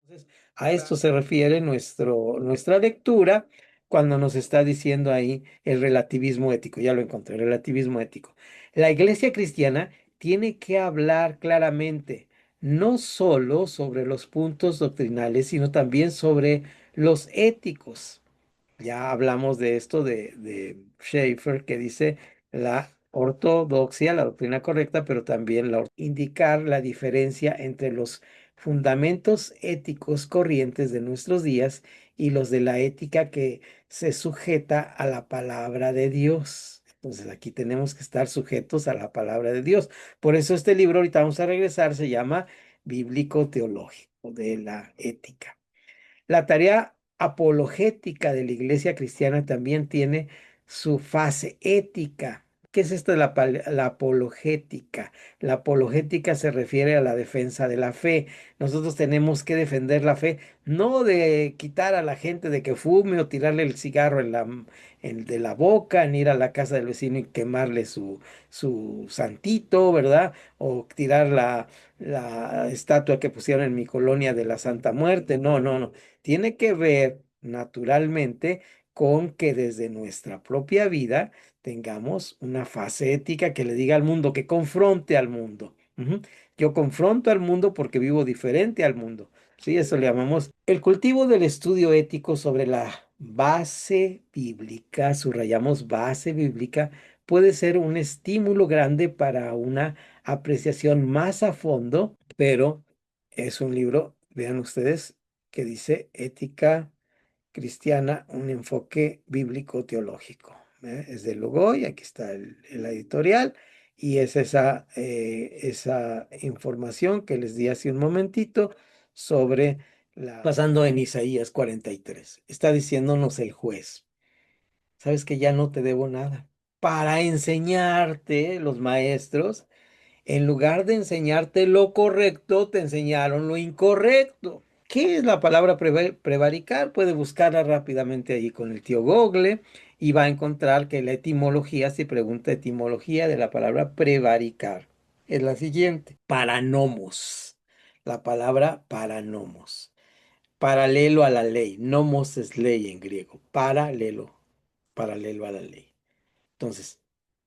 Entonces, a esto se refiere nuestra lectura cuando nos está diciendo ahí el relativismo ético. Ya lo encontré, relativismo ético. La iglesia cristiana tiene que hablar claramente, no solo sobre los puntos doctrinales, sino también sobre los éticos. Ya hablamos de esto de Schaeffer, que dice la ortodoxia, la doctrina correcta, pero también indicar la diferencia entre los fundamentos éticos corrientes de nuestros días y los de la ética que se sujeta a la palabra de Dios. Entonces aquí tenemos que estar sujetos a la palabra de Dios. Por eso este libro, ahorita vamos a regresar, se llama Bíblico Teológico de la Ética. La tarea apologética de la iglesia cristiana también tiene su fase ética. ¿Qué es esto de la apologética? La apologética se refiere a la defensa de la fe. Nosotros tenemos que defender la fe, no de quitar a la gente de que fume o tirarle el cigarro de la boca, ni ir a la casa del vecino y quemarle su santito, ¿verdad? O tirar la estatua que pusieron en mi colonia de la Santa Muerte. No, no, no. Tiene que ver naturalmente con que desde nuestra propia vida tengamos una fase ética que le diga al mundo, que confronte al mundo. Ujú. Yo confronto al mundo porque vivo diferente al mundo. Sí, eso le llamamos el cultivo del estudio ético sobre la base bíblica, subrayamos base bíblica, puede ser un estímulo grande para una apreciación más a fondo, pero es un libro, vean ustedes, que dice Ética Cristiana, un enfoque bíblico teológico. Es de Lugoy, aquí está el editorial, y es esa información que les di hace un momentito sobre basando en Isaías 43. Está diciéndonos el juez, sabes que ya no te debo nada. Para enseñarte, los maestros, en lugar de enseñarte lo correcto, te enseñaron lo incorrecto. ¿Qué es la palabra prevaricar? Puede buscarla rápidamente ahí con el tío Google y va a encontrar que la etimología, si pregunta etimología de la palabra prevaricar, es la siguiente: paranomos. La palabra paranomos. Paralelo a la ley. Nomos es ley en griego. Paralelo a la ley. Entonces,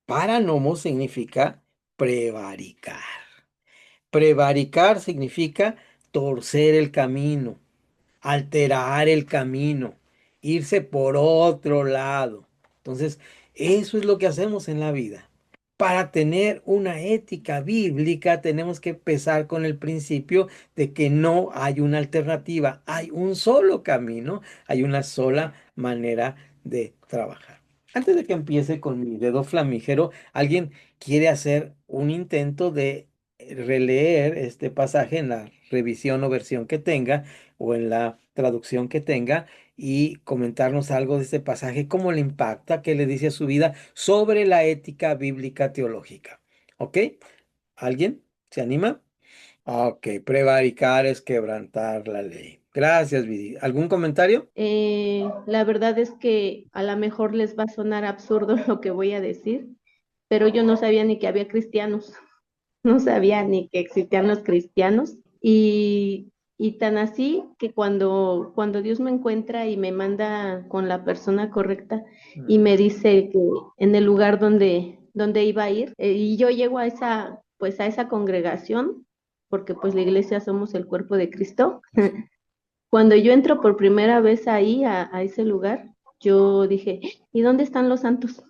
paranomos significa prevaricar. Prevaricar significa torcer el camino, alterar el camino, irse por otro lado. Entonces, eso es lo que hacemos en la vida. Para tener una ética bíblica tenemos que empezar con el principio de que no hay una alternativa, hay un solo camino, hay una sola manera de trabajar. Antes de que empiece con mi dedo flamígero, ¿alguien quiere hacer un intento de releer este pasaje en la revisión o versión que tenga o en la traducción que tenga y comentarnos algo de este pasaje, cómo le impacta, qué le dice a su vida sobre la ética bíblica teológica? ¿Ok? ¿Alguien se anima? Ok, prevaricar es quebrantar la ley. Gracias, Vidi. ¿Algún comentario? La verdad es que a lo mejor les va a sonar absurdo lo que voy a decir, pero yo no sabía ni que había cristianos, no sabía ni que existían los cristianos y tan así que cuando Dios me encuentra y me manda con la persona correcta y me dice que en el lugar donde iba a ir, y yo llego a pues a esa congregación, porque pues la iglesia somos el cuerpo de Cristo. Cuando yo entro por primera vez ahí, a ese lugar, yo dije, ¿y dónde están los santos?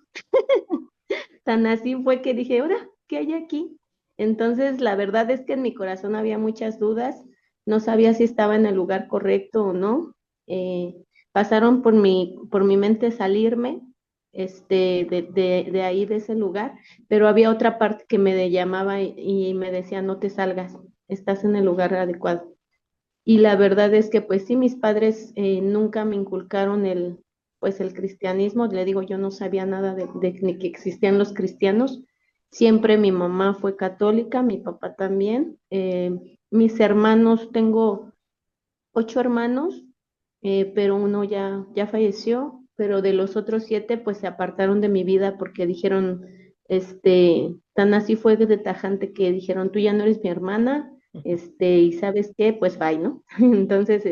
Tan así fue que dije, ahora, ¿qué hay aquí? Entonces, la verdad es que en mi corazón había muchas dudas, no sabía si estaba en el lugar correcto o no. Eh, Pasaron por mi mente salirme de ahí, de ese lugar, pero había otra parte que llamaba y me decía, no te salgas, estás en el lugar adecuado. Y la verdad es que pues sí, mis padres nunca me inculcaron pues el cristianismo. Le digo, yo no sabía nada de ni que existían los cristianos. Siempre mi mamá fue católica, mi papá también. Mis hermanos, tengo 8 hermanos, pero uno ya falleció, pero de los otros 7 pues se apartaron de mi vida porque dijeron, tan así fue de tajante que dijeron, tú ya no eres mi hermana, y ¿sabes qué? Pues bye, ¿no? Entonces,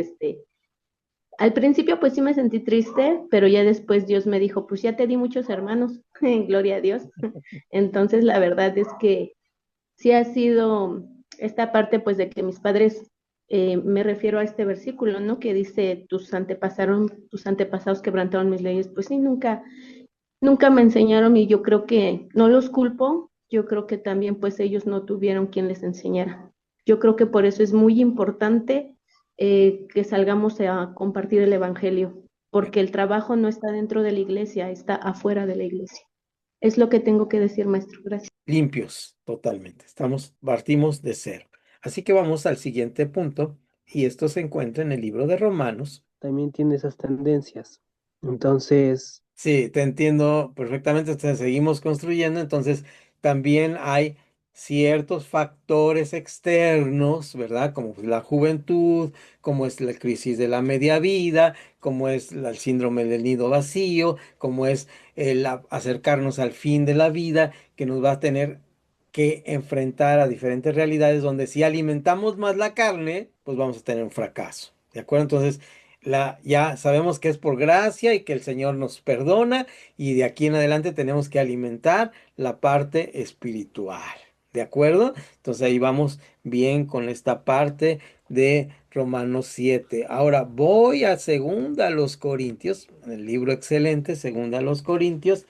al principio pues sí me sentí triste, pero ya después Dios me dijo, pues ya te di muchos hermanos, gloria a Dios. Entonces la verdad es que sí ha sido esta parte pues de que mis padres, me refiero a este versículo, ¿no? Que dice, tus antepasados quebrantaron mis leyes, pues sí, nunca me enseñaron y yo creo que no los culpo, yo creo que también pues ellos no tuvieron quien les enseñara. Yo creo que por eso es muy importante que salgamos a compartir el Evangelio, porque el trabajo no está dentro de la iglesia, está afuera de la iglesia. Es lo que tengo que decir, maestro. Gracias. Limpios, totalmente. Partimos de cero. Así que vamos al siguiente punto, y esto se encuentra en el libro de Romanos. También tiene esas tendencias. Entonces, Sí, te entiendo perfectamente. Entonces, seguimos construyendo. Entonces, también hay ciertos factores externos, ¿verdad? Como pues, la juventud, como es la crisis de la media vida, como es el síndrome del nido vacío, como es acercarnos al fin de la vida, que nos va a tener que enfrentar a diferentes realidades donde si alimentamos más la carne, pues vamos a tener un fracaso. ¿De acuerdo? Entonces, ya sabemos que es por gracia y que el Señor nos perdona, y de aquí en adelante tenemos que alimentar la parte espiritual. ¿De acuerdo? Entonces ahí vamos bien con esta parte de Romanos 7. Ahora voy a segunda a los Corintios, el libro excelente, segunda a los Corintios,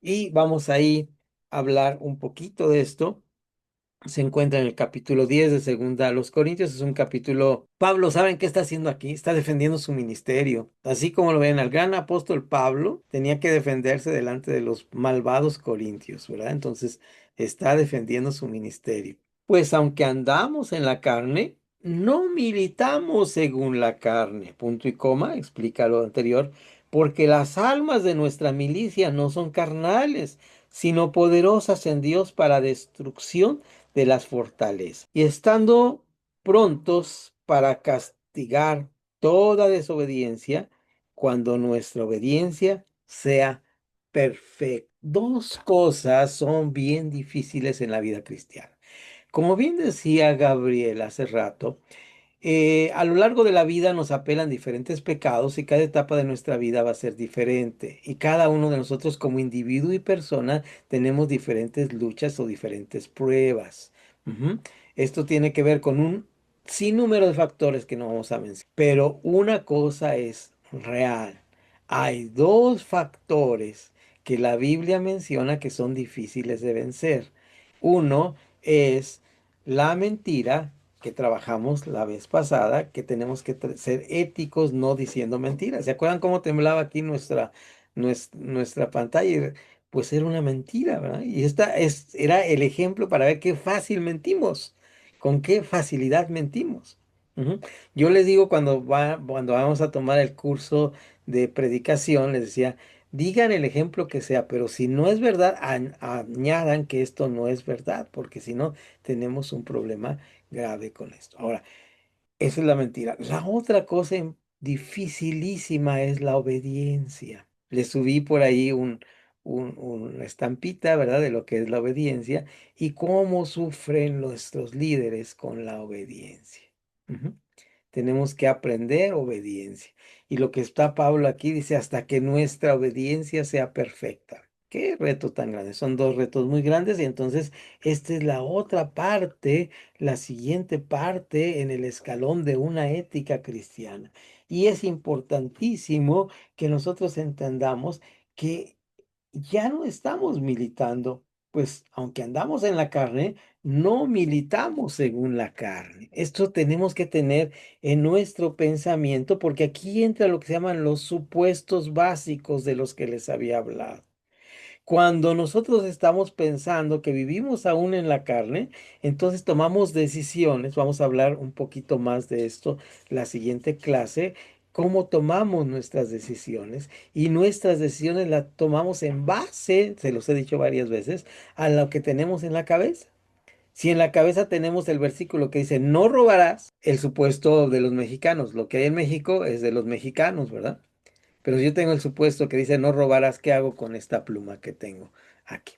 y vamos ahí a hablar un poquito de esto. Se encuentra en el capítulo 10 de Segunda a los Corintios. Es un capítulo. Pablo, ¿saben qué está haciendo aquí? Está defendiendo su ministerio. Así como lo ven, al gran apóstol Pablo tenía que defenderse delante de los malvados corintios, ¿verdad? Entonces está defendiendo su ministerio. Pues aunque andamos en la carne, no militamos según la carne. Punto y coma, explica lo anterior, porque las almas de nuestra milicia no son carnales, sino poderosas en Dios para destrucción de las fortalezas, y estando prontos para castigar toda desobediencia cuando nuestra obediencia sea perfecta. Dos cosas son bien difíciles en la vida cristiana. Como bien decía Gabriel hace rato, a lo largo de la vida nos apelan diferentes pecados, y cada etapa de nuestra vida va a ser diferente. Y cada uno de nosotros como individuo y persona tenemos diferentes luchas o diferentes pruebas. Ujú. Esto tiene que ver con un sinnúmero de factores que no vamos a mencionar. Pero una cosa es real. Hay dos factores que la Biblia menciona que son difíciles de vencer. Uno es la mentira, que trabajamos la vez pasada, que tenemos que ser éticos no diciendo mentiras. ¿Se acuerdan cómo temblaba aquí nuestra pantalla? Pues era una mentira, ¿verdad? Y era el ejemplo para ver qué fácil mentimos, con qué facilidad mentimos. Ujú. Yo les digo cuando vamos a tomar el curso de predicación, les decía, digan el ejemplo que sea, pero si no es verdad, añadan que esto no es verdad, porque si no, tenemos un problema grave con esto. Ahora, esa es la mentira. La otra cosa dificilísima es la obediencia. Le subí por ahí una estampita, ¿verdad? De lo que es la obediencia y cómo sufren nuestros líderes con la obediencia. Ujú. Tenemos que aprender obediencia. Y lo que está Pablo aquí dice, hasta que nuestra obediencia sea perfecta. Qué reto tan grande. Son dos retos muy grandes, y entonces esta es la otra parte, la siguiente parte en el escalón de una ética cristiana. Y es importantísimo que nosotros entendamos que ya no estamos militando, pues aunque andamos en la carne, no militamos según la carne. Esto tenemos que tener en nuestro pensamiento, porque aquí entra lo que se llaman los supuestos básicos de los que les había hablado. Cuando nosotros estamos pensando que vivimos aún en la carne, entonces tomamos decisiones. Vamos a hablar un poquito más de esto la siguiente clase, cómo tomamos nuestras decisiones. Y nuestras decisiones las tomamos en base, se los he dicho varias veces, a lo que tenemos en la cabeza. Si en la cabeza tenemos el versículo que dice, no robarás, el supuesto de los mexicanos, lo que hay en México es de los mexicanos, ¿verdad? Pero si yo tengo el supuesto que dice no robarás, ¿qué hago con esta pluma que tengo aquí?